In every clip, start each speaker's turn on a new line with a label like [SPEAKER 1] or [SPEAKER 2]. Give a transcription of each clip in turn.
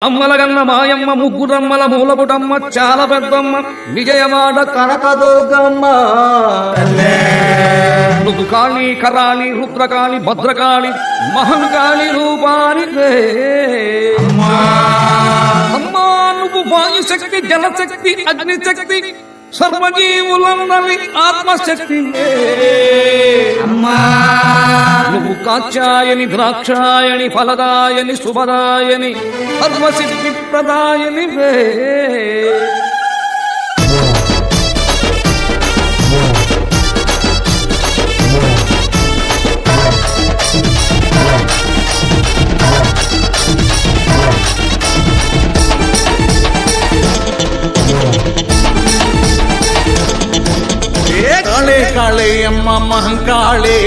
[SPEAKER 1] అమ్మలగన్న మాయమ్మ ముగ్గురమ్మల మూలపుటమ్మ చాలా పెద్దమ్మ విజయవాడ కనకదుర్గమ్మ నువ్వు కాళీ కరాళి రుద్రకాళి భద్రకాళి మహంకాళి రూపాని అమ్మా నువ్వు వాయుశక్తి జలశక్తి అగ్నిశక్తి సర్వజీవులందరి ఆత్మశక్తి అమ్మా నువ్వు కాచాయని ద్రాక్షాయని ఫలదాయని శుభదాయని సర్వసిద్ధి ప్రదాయని
[SPEAKER 2] काले काले अम्मा महंकाले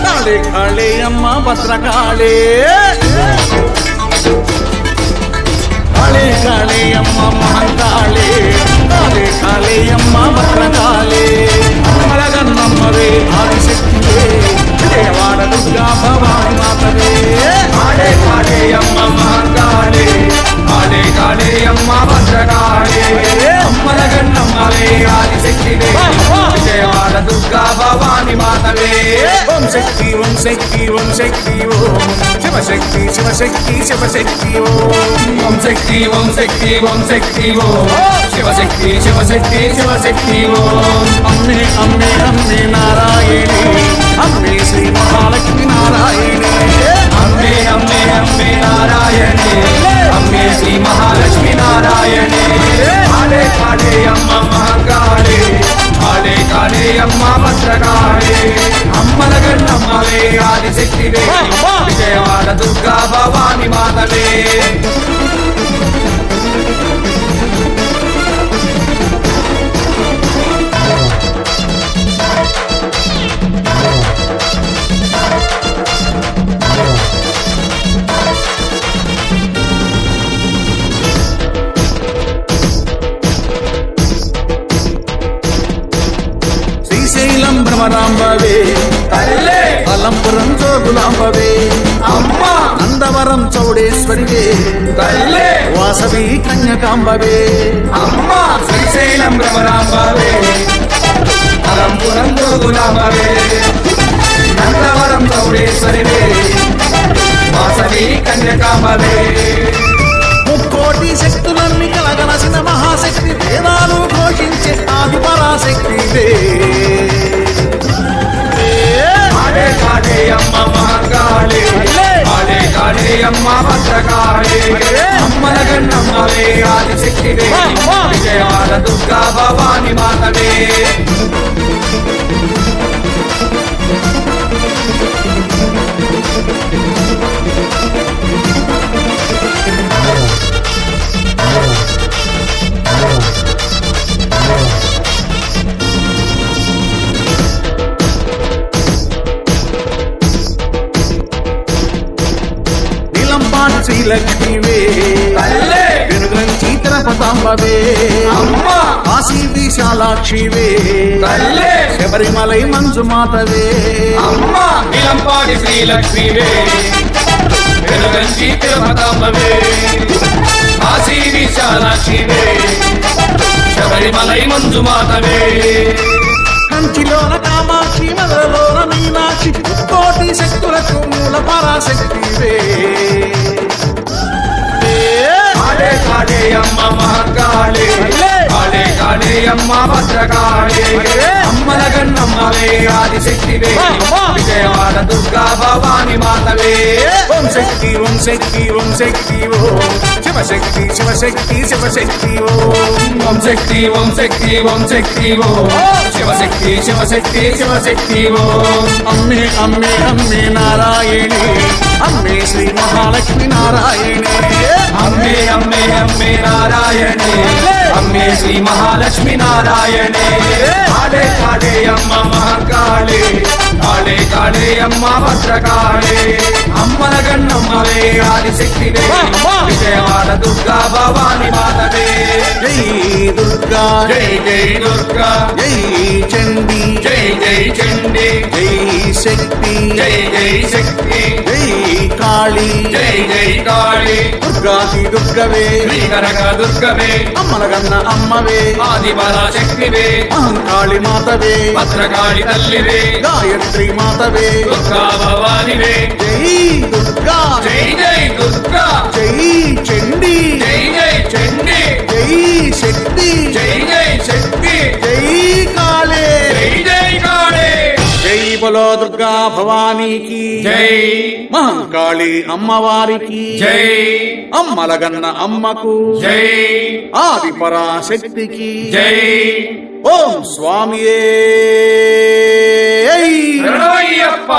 [SPEAKER 2] काले काले अम्मा भद्रकाले काले काले अम्मा महंकाले काले काले अम्मा भद्रकाले अम्मलगन्नम्मवे आदिशक्तिवे विजयवाड़ दुर्गा भवानी मातवे काले काले अम्मा महंकाले काले काले अम्मा भद्रकाले అమ్మలగన్నమ్మవే ఆదిశక్తివే విజయవాడ దుర్గా భవాని మాతవే ఓం శక్తి ఓం శక్తి ఓం శక్తి ఓం శివశక్తి శివశక్తి శివశక్తి ఓం శక్తి ఓం శక్తి ఓం శక్తి ఓం శివశక్తి శివశక్తి శివశక్తి ఓం అమ్మే అమ్మే అమ్మే నారాయణి అమ్మే శ్రీ మహాలక్ష్మి నారాయణి అమ్మే అమ్మే అమ్మే నారాయణి అమ్మే శ్రీ మహాలక్ష్మి నారాయణి కాళే కాళే అమ్మ మహంకాళే కాళే కాళే అమ్మ భద్రకాళే అమ్మలగన్నమ్మవే ఆదిశక్తివే విజయవాడ దుర్గా భవాని మాతవే భ్రమరాంబవే అలంపురం జోగులాంబవే అమ్మ నందవరం చౌడేశ్వరివే వాసవి కన్యకాంబవే అమ్మ శ్రీశైలం భ్రమరాంబవే అలంపురం జోగులాంబవే నందవరం చౌడేశ్వరివే వాసవి కన్యకాంబవే ముక్కోటి శక్తులన్నీ కలగలసిన మహాశక్తి వేదాలు ఘోషించే ఆది పరాశక్తివే కాళే కాళే అమ్మ మహంకాళే కాళే కాళే అమ్మ భద్రకాళే అమ్మలగన్నమ్మవే ఆదిశక్తివే విజయవాడ దుర్గా భవాని మాతవే శ్రీలక్ష్మివే వెనుగంచి తిరుపతాంబవే అమ్మ కాశీ విశాలాక్షివే శబరిమలై మంజుమాతవే అమ్మ నిలంపాడి శ్రీలక్ష్మివే వెనుగంచి తిరుపతాంబవే కాశీ విశాలాక్షివే శబరిమలై మంజుమాతవే కంచిలోన కామాక్షి మదలోన మీనాక్షి కోటి శక్తులకు మూల పరాశక్తివే కాళే కాళే అమ్మ మహంకాళే కాళే కాళే అమ్మ భద్రకాళే అమ్మలగన్నమ్మవే ఆదిశక్తివే విజయవాడ దుర్గా భవాని మాతవే ఓం శక్తి ఓం శక్తి ఓం శక్తి ఓం శివశక్తి శివశక్తి శివశక్తి ఓం శక్తి ఓం శక్తి ఓం శక్తి ఓం శివశక్తి శివశక్తి శివశక్తి ఓం అమ్మే అమ్మే అమ్మే నారాయణి అమ్మే శ్రీ మహాలక్ష్మి నారాయణి అమ్మే అమ్మే అమ్మే నారాయణి అమ్మే శ్రీ మహాలక్ష్మి నారాయణి కాళే కాళే అమ్మ మహంకాళే కాళే కాళే అమ్మ భద్రకాళే అమ్మలగన్నమ్మ అమ్మవే ఆదిశక్తివే విజయవాడ దుర్గా భవాని మాతవే
[SPEAKER 3] జై దుర్గా
[SPEAKER 2] జై జై దుర్గా
[SPEAKER 3] జై చండీ
[SPEAKER 2] జై జై చండీ
[SPEAKER 3] జై శక్తి
[SPEAKER 2] జై జై శక్తి
[SPEAKER 3] జై కాళీ
[SPEAKER 2] జై జై కాళీ
[SPEAKER 3] దుర్గాది దుర్గవే
[SPEAKER 2] శ్రీకరక దుర్గవే
[SPEAKER 3] అమ్మలగన్న అమ్మవే
[SPEAKER 2] ఆదిబల శక్తివే
[SPEAKER 3] అహంకాళి మాతవే
[SPEAKER 2] భద్రకాళి తల్లివే
[SPEAKER 3] గాయత్రి మాతవే
[SPEAKER 2] దుర్గా భవానివే
[SPEAKER 3] జై దుర్గా
[SPEAKER 2] జై జై దుర్గా
[SPEAKER 3] జై చండీ
[SPEAKER 2] జై జై చండీ
[SPEAKER 3] జై శక్తి
[SPEAKER 2] జై జై శక్తి
[SPEAKER 3] జై కాళే
[SPEAKER 2] జై జై కాళీ
[SPEAKER 3] జై బలో దుర్గా భవానీకి
[SPEAKER 2] జై
[SPEAKER 3] మహంకాళి అమ్మవారికి
[SPEAKER 2] జై
[SPEAKER 3] అమ్మలగన్న అమ్మకు
[SPEAKER 2] జై
[SPEAKER 3] ఆది పరాశక్తికి
[SPEAKER 2] జై
[SPEAKER 3] ఓం స్వామియే
[SPEAKER 2] శరణమయ్యప్ప